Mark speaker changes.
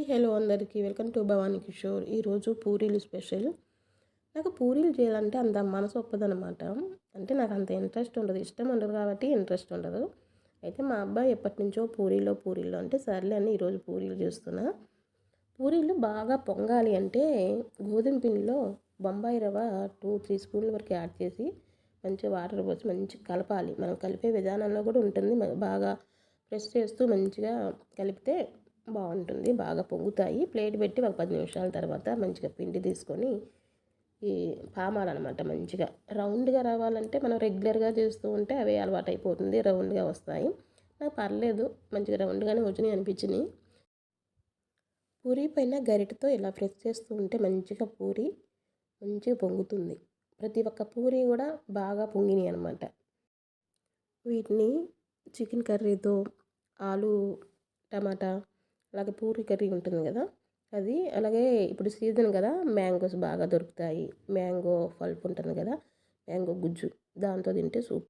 Speaker 1: Hello అందరికీ welcome to Bhavani Kishore. ఈరోజు పూరీలు స్పెషల్. నాకు పూరీలు చేయాలంటే అంత మనసు ఒప్పదనమాట. అంటే నాకు అంత ఇంట్రెస్ట్ ఉండదు, ఇష్టం ఉండదు కాబట్టి ఇంట్రెస్ట్ ఉండదు. అయితే మా అబ్బాయి ఎప్పటినుంచో పూరీలు అంటే సర్లే అని ఈరోజు పూరీలు చేస్తున్నా. పూరీలు బాగా పొంగాలి అంటే గోధుమ పిండిలో బొంబాయి రవ్వ 2-3 స్పూన్ల వరకు యాడ్ చేసి మంచిగా వాటర్ పోసి మంచిగా కలపాలి. మనం కలిపే విధానంలో కూడా ఉంటుంది. బాగా ప్రెస్ చేస్తూ మంచిగా కలిపితే బాగుంటుంది, బాగా పొంగుతాయి. ప్లేట్ పెట్టి ఒక 10 నిమిషాల తర్వాత మంచిగా పిండి తీసుకొని ఈ పామాలన్నమాట. మంచిగా రౌండ్గా రావాలంటే మనం రెగ్యులర్గా చేస్తూ ఉంటే అవి అలవాటు అయిపోతుంది, రౌండ్గా వస్తాయి. నాకు పర్లేదు, మంచిగా రౌండ్గానే వచ్చినాయి అనిపించినాయి. పూరీ పైన గరిటతో ఇలా ప్రెస్ చేస్తూ ఉంటే మంచిగా పూరి మంచిగా పొంగుతుంది. ప్రతి ఒక్క పూరి కూడా బాగా పొంగినాయి అనమాట. వీటిని చికెన్ కర్రీతో, ఆలు టమాటా, అలాగే పూరి కర్రీ ఉంటుంది కదా అది, అలాగే ఇప్పుడు సీజన్ కదా మ్యాంగోస్ బాగా దొరుకుతాయి. మ్యాంగో పల్ప్ ఉంటుంది కదా, మ్యాంగో గుజ్జు, దాంతో తింటే సూప్